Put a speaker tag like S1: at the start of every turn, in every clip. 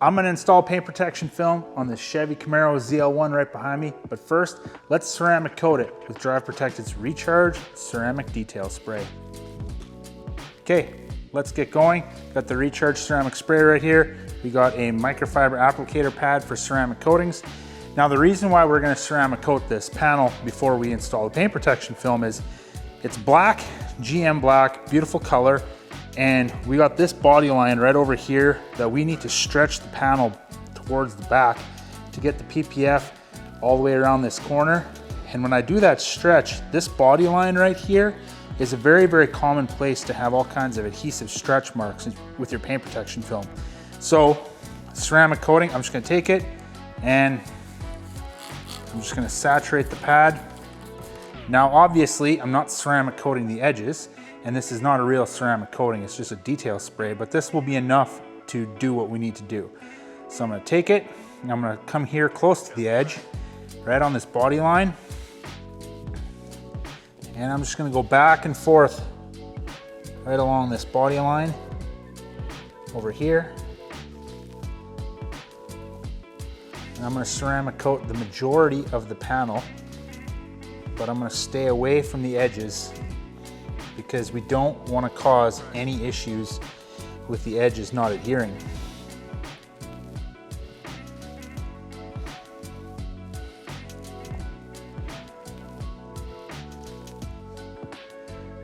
S1: I'm gonna install paint protection film on the Chevy Camaro ZL1 right behind me, but first, let's ceramic coat it with Drive Protected's Recharge Ceramic Detail Spray. Okay, let's get going. Got the Recharge ceramic spray right here. We got a microfiber applicator pad for ceramic coatings. Now the reason why we're gonna ceramic coat this panel before we install the paint protection film is it's black, GM black, beautiful color, and we got this body line right over here that we need to stretch the panel towards the back to get the PPF all the way around this corner. And when I do that stretch, this body line right here is a very, very common place to have all kinds of adhesive stretch marks with your paint protection film. So ceramic coating, I'm just gonna take it and I'm just gonna saturate the pad. Now, obviously, I'm not ceramic coating the edges, and this is not a real ceramic coating, it's just a detail spray, but this will be enough to do what we need to do. So I'm gonna take it, and I'm gonna come here close to the edge, right on this body line, and I'm just gonna go back and forth right along this body line, over here. And I'm gonna ceramic coat the majority of the panel, but I'm gonna stay away from the edges because we don't wanna cause any issues with the edges not adhering.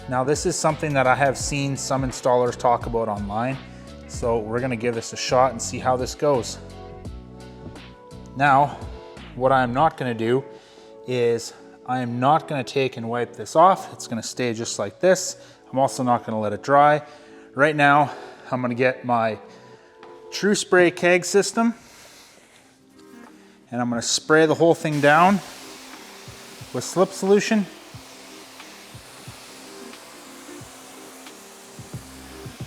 S1: Now this is something that I have seen some installers talk about online, so we're gonna give this a shot and see how this goes. Now, what I'm not gonna do is I am not gonna take and wipe this off. It's gonna stay just like this. I'm also not gonna let it dry. Right now, I'm gonna get my True Spray keg system and I'm gonna spray the whole thing down with slip solution.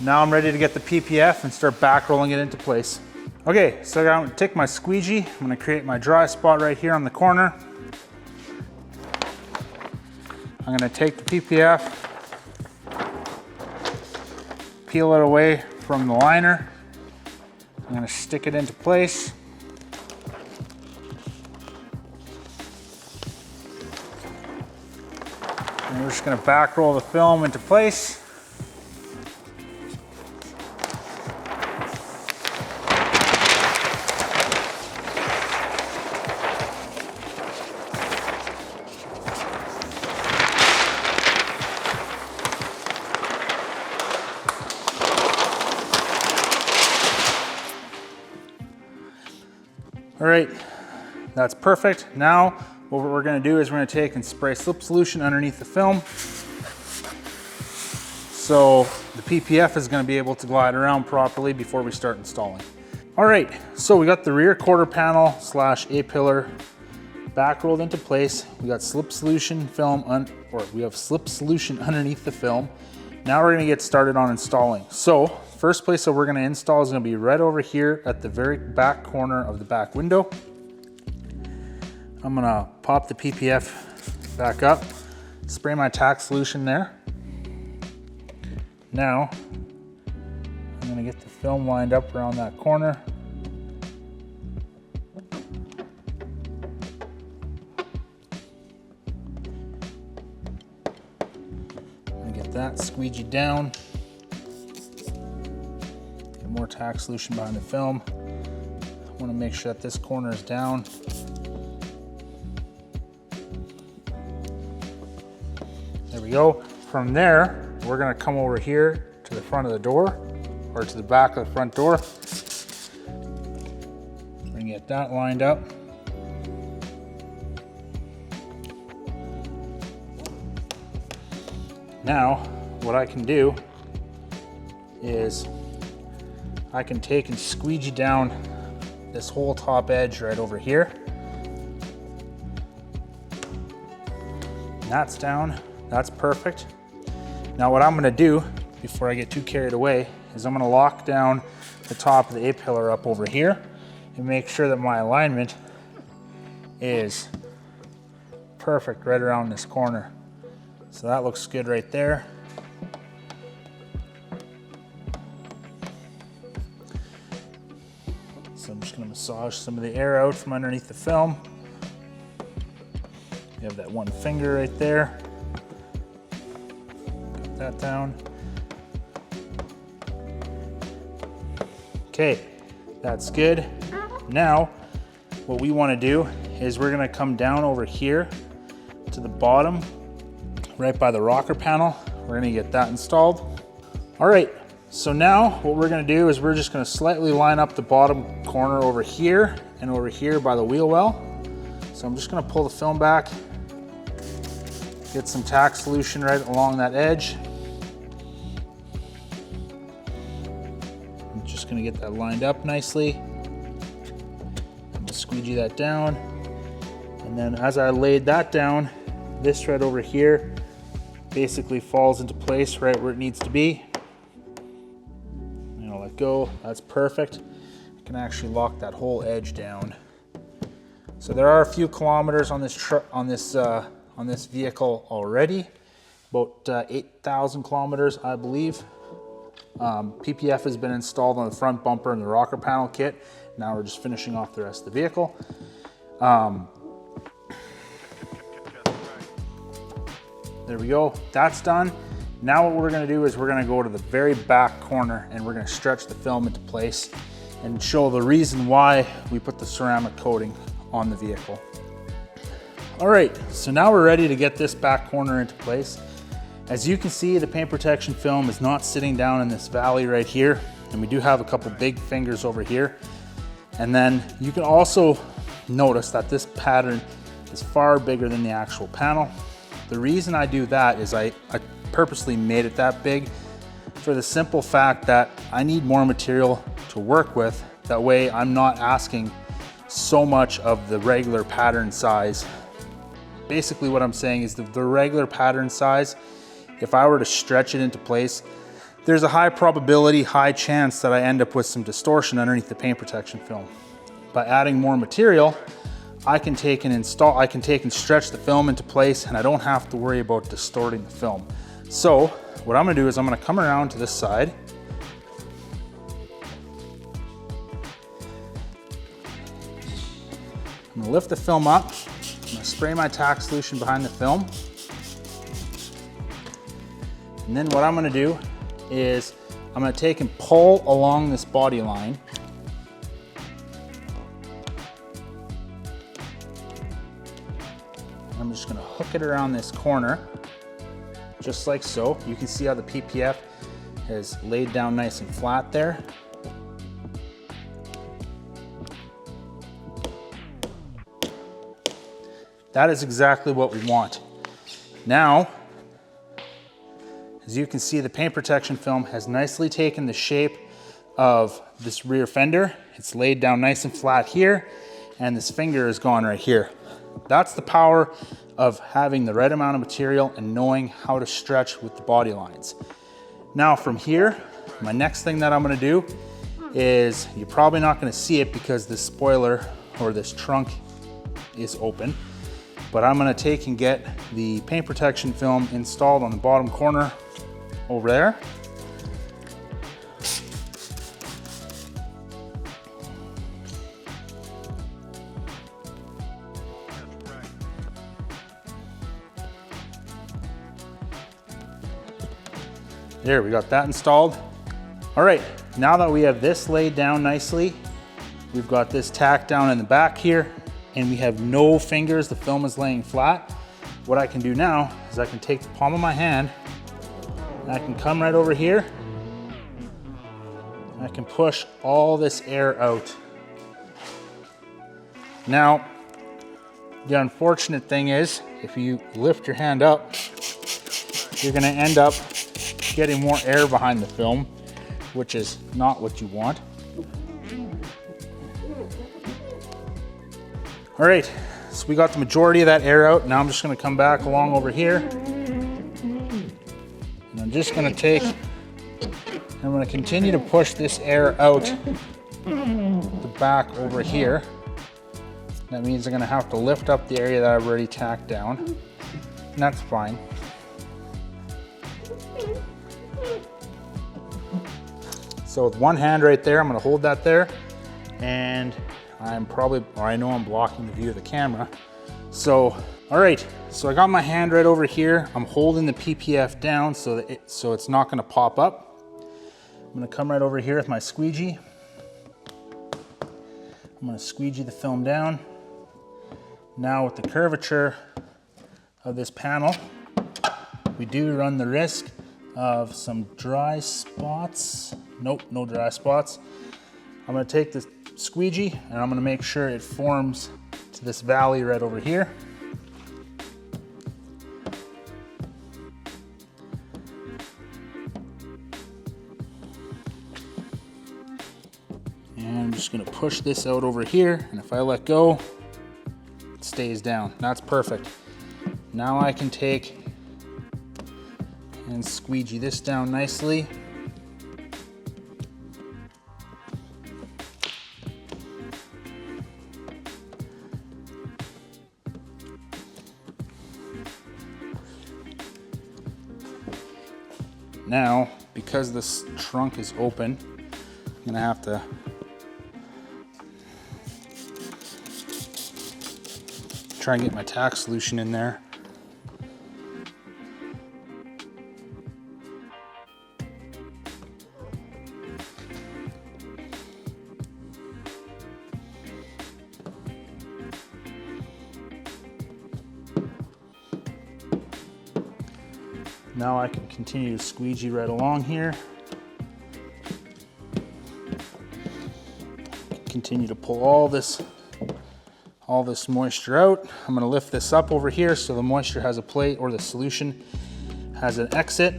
S1: Now I'm ready to get the PPF and start back rolling it into place. Okay, so I'm gonna take my squeegee. I'm gonna create my dry spot right here on the corner. I'm gonna take the PPF, peel it away from the liner. I'm gonna stick it into place. And we're just gonna back roll the film into place. All right, that's perfect. Now, what we're gonna do is we're gonna take and spray slip solution underneath the film. So the PPF is gonna be able to glide around properly before we start installing. All right, so we got the rear quarter panel / A-pillar back rolled into place. We got slip solution film, we have slip solution underneath the film. Now we're gonna get started on installing. So first place that we're gonna install is gonna be right over here at the very back corner of the back window. I'm gonna pop the PPF back up, spray my tack solution there. Now, I'm gonna get the film lined up around that corner. Get that squeegee down. Get more tack solution behind the film. I want to make sure that this corner is down. There we go. From there, we're going to come over here to the front of the door, or to the back of the front door. We're going to get that lined up. Now, what I can do is I can take and squeegee down this whole top edge right over here. That's down, that's perfect. Now what I'm gonna do, before I get too carried away, is I'm gonna lock down the top of the A-pillar up over here and make sure that my alignment is perfect right around this corner. So that looks good right there. So I'm just gonna massage some of the air out from underneath the film. You have that one finger right there. Got that down. Okay, that's good. Now, what we wanna do is we're gonna come down over here to the bottom, right by the rocker panel. We're gonna get that installed. All right, so now what we're gonna do is we're just gonna slightly line up the bottom corner over here and over here by the wheel well. So I'm just gonna pull the film back, get some tack solution right along that edge. I'm just gonna get that lined up nicely. I'm gonna squeegee that down. And then as I laid that down, this right over here basically falls into place right where it needs to be. And I'll let go, that's perfect. I can actually lock that whole edge down. So there are a few kilometers on this vehicle already, about 8,000 kilometers, I believe. PPF has been installed on the front bumper and the rocker panel kit. Now we're just finishing off the rest of the vehicle. There we go, that's done. Now what we're gonna do is we're gonna go to the very back corner and we're gonna stretch the film into place and show the reason why we put the ceramic coating on the vehicle. All right, so now we're ready to get this back corner into place. As you can see, the paint protection film is not sitting down in this valley right here, and we do have a couple big fingers over here. And then you can also notice that this pattern is far bigger than the actual panel. The reason I do that is I purposely made it that big for the simple fact that I need more material to work with. That way I'm not asking so much of the regular pattern size. Basically what I'm saying is the regular pattern size, if I were to stretch it into place, there's a high probability, high chance that I end up with some distortion underneath the paint protection film. By adding more material, I can take and stretch the film into place and I don't have to worry about distorting the film. So what I'm gonna do is I'm gonna come around to this side. I'm gonna lift the film up. I'm gonna spray my tack solution behind the film. And then what I'm gonna do is I'm gonna take and pull along this body line. I'm just gonna hook it around this corner, just like so. You can see how the PPF is laid down nice and flat there. That is exactly what we want. Now, as you can see, the paint protection film has nicely taken the shape of this rear fender. It's laid down nice and flat here, and this finger is gone right here. That's the power of having the right amount of material and knowing how to stretch with the body lines. Now from here, my next thing that I'm gonna do is, you're probably not gonna see it because this spoiler or this trunk is open, but I'm gonna take and get the paint protection film installed on the bottom corner over there. There, we got that installed. All right, now that we have this laid down nicely, we've got this tack down in the back here, and we have no fingers, the film is laying flat. What I can do now is I can take the palm of my hand, and I can come right over here, and I can push all this air out. Now, the unfortunate thing is, if you lift your hand up, you're gonna end up getting more air behind the film, which is not what you want. All right, so we got the majority of that air out. Now I'm just gonna come back along over here. And I'm just gonna I'm gonna continue to push this air out the back over here. That means I'm gonna have to lift up the area that I've already tacked down, and that's fine. So with one hand right there, I'm gonna hold that there, and I know I'm blocking the view of the camera. So, all right, so I got my hand right over here. I'm holding the PPF down so it's not gonna pop up. I'm gonna come right over here with my squeegee. I'm gonna squeegee the film down. Now with the curvature of this panel, we do run the risk of some dry spots. Nope, no dry spots. I'm gonna take the squeegee and I'm gonna make sure it forms to this valley right over here. And I'm just gonna push this out over here, and if I let go, it stays down. That's perfect. Now I can take and squeegee this down nicely. Now, because this trunk is open, I'm gonna have to try and get my tack solution in there. Now I can continue to squeegee right along here. Continue to pull all this moisture out. I'm gonna lift this up over here so the moisture has a plate, or the solution has an exit.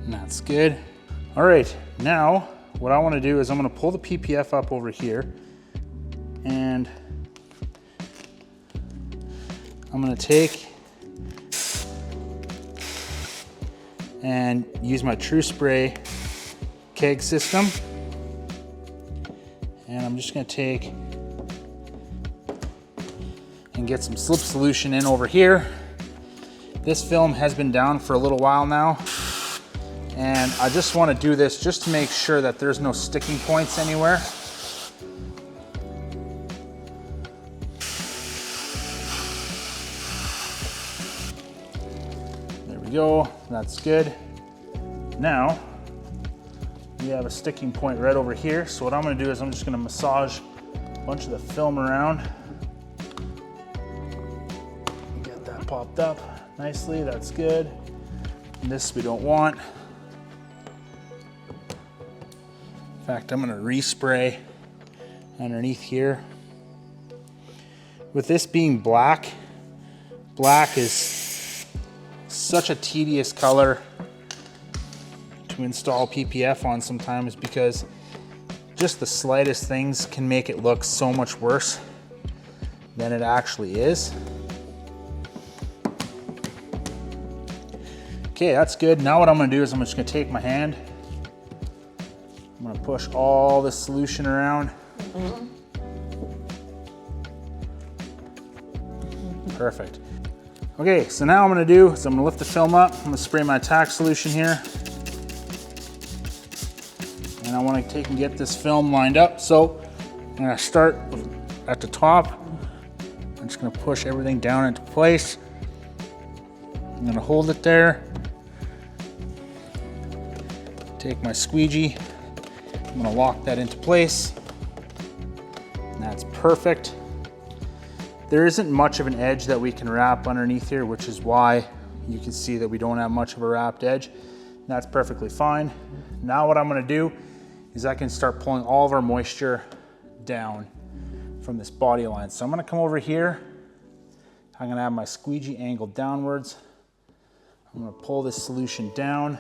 S1: And that's good. All right, now what I wanna do is I'm gonna pull the PPF up over here, and I'm gonna take and use my True Spray keg system. And I'm just gonna take and get some slip solution in over here. This film has been down for a little while now, and I just wanna do this just to make sure that there's no sticking points anywhere. Go, that's good. Now we have a sticking point right over here, so what I'm going to do is I'm just going to massage a bunch of the film around. Get that popped up nicely, that's good. And this we don't want. In fact, I'm going to respray underneath here. With this being black, black is such a tedious color to install PPF on sometimes, because just the slightest things can make it look so much worse than it actually is. Okay, that's good. Now what I'm gonna do is I'm just gonna take my hand, I'm gonna push all this solution around. Perfect. Okay, so now what I'm gonna do is I'm gonna lift the film up, I'm gonna spray my tack solution here. And I wanna take and get this film lined up. So I'm gonna start at the top. I'm just gonna push everything down into place. I'm gonna hold it there. Take my squeegee, I'm gonna lock that into place. And that's perfect. There isn't much of an edge that we can wrap underneath here, which is why you can see that we don't have much of a wrapped edge. That's perfectly fine. Now what I'm gonna do is I can start pulling all of our moisture down from this body line. So I'm gonna come over here. I'm gonna have my squeegee angled downwards. I'm gonna pull this solution down.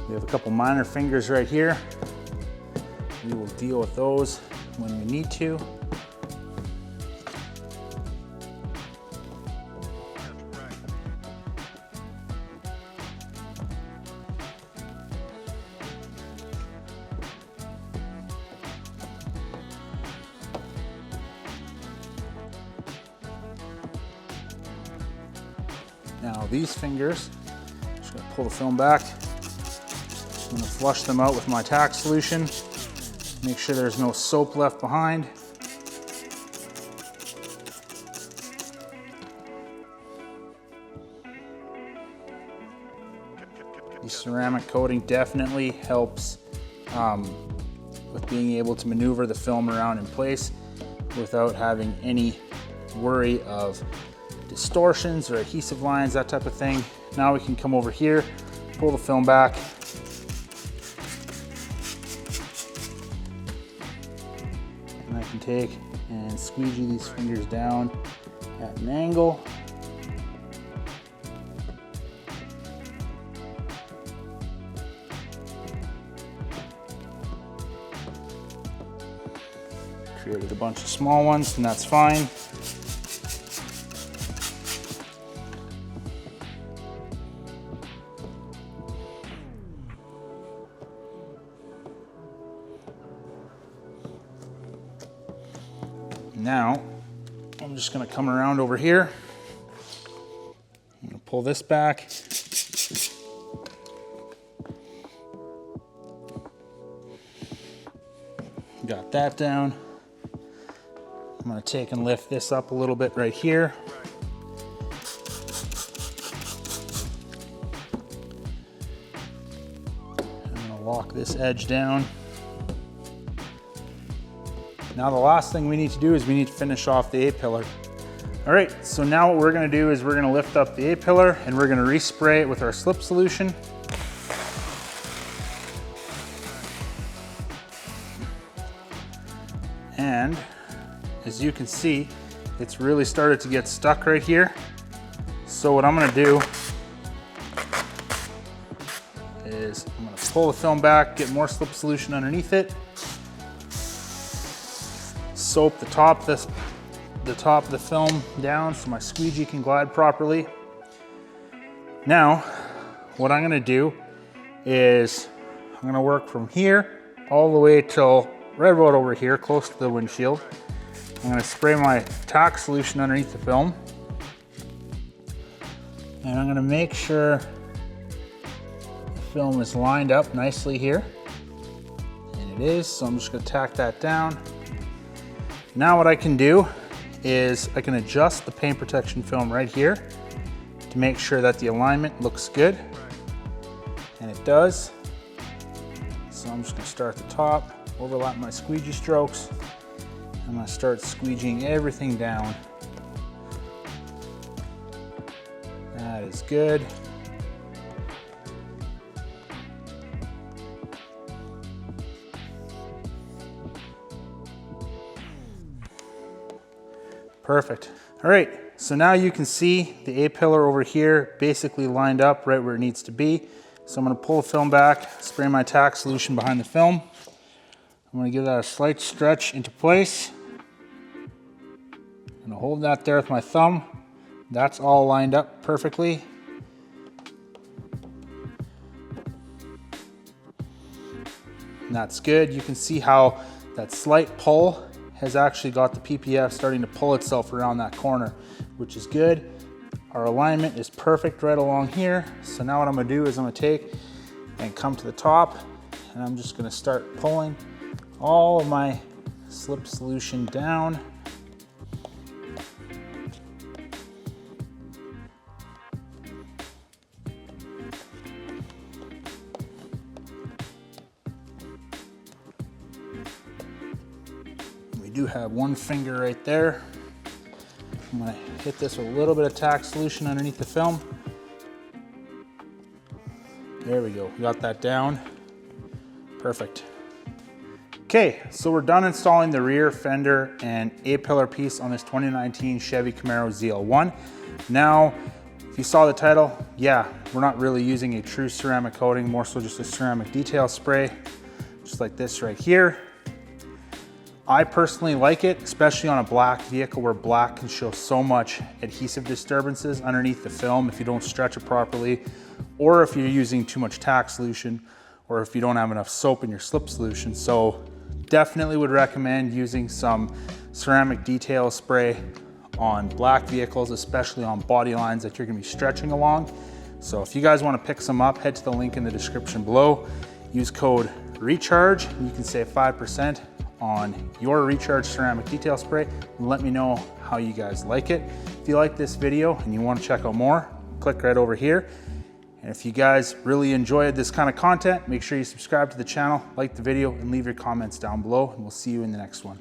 S1: We have a couple minor fingers right here. We will deal with those when we need to. Now these fingers, just gonna pull the film back. I'm gonna flush them out with my tack solution. Make sure there's no soap left behind. The ceramic coating definitely helps with being able to maneuver the film around in place without having any worry of distortions or adhesive lines, that type of thing. Now we can come over here, pull the film back. And I can take and squeegee these fingers down at an angle. Created a bunch of small ones, and that's fine. Now, I'm just gonna come around over here. I'm gonna pull this back. Got that down. I'm gonna take and lift this up a little bit right here. I'm gonna lock this edge down. Now the last thing we need to do is we need to finish off the A-pillar. All right, so now what we're gonna do is we're gonna lift up the A-pillar and we're gonna respray it with our slip solution. And as you can see, it's really started to get stuck right here. So what I'm gonna do is I'm gonna pull the film back, get more slip solution underneath it, soap the top of the film down so my squeegee can glide properly. Now, what I'm gonna do is I'm gonna work from here all the way till right about over here, close to the windshield. I'm gonna spray my tack solution underneath the film. And I'm gonna make sure the film is lined up nicely here. And it is, so I'm just gonna tack that down. Now what I can do is I can adjust the paint protection film right here to make sure that the alignment looks good. And it does. So I'm just gonna start at the top, overlap my squeegee strokes. I'm gonna start squeegeeing everything down. That is good. Perfect. All right, so now you can see the A-pillar over here basically lined up right where it needs to be. So I'm gonna pull the film back, spray my tack solution behind the film. I'm gonna give that a slight stretch into place. I'm gonna hold that there with my thumb. That's all lined up perfectly. And that's good. You can see how that slight pull has actually got the PPF starting to pull itself around that corner, which is good. Our alignment is perfect right along here. So now what I'm gonna do is I'm gonna take and come to the top, and I'm just gonna start pulling all of my slip solution down. We do have one finger right there. I'm gonna hit this with a little bit of tack solution underneath the film. There we go, we got that down. Perfect. Okay, so we're done installing the rear fender and A-pillar piece on this 2019 Chevy Camaro ZL1. Now, if you saw the title, yeah, we're not really using a true ceramic coating, more so just a ceramic detail spray, just like this right here. I personally like it, especially on a black vehicle where black can show so much adhesive disturbances underneath the film if you don't stretch it properly, or if you're using too much tack solution, or if you don't have enough soap in your slip solution. So definitely would recommend using some ceramic detail spray on black vehicles, especially on body lines that you're gonna be stretching along. So if you guys wanna pick some up, head to the link in the description below. Use code RECHARGE and you can save 5% on your Recharge ceramic detail spray. And let me know how you guys like it. If you like this video and you wanna check out more, click right over here. And if you guys really enjoyed this kind of content, make sure you subscribe to the channel, like the video, and leave your comments down below, and we'll see you in the next one.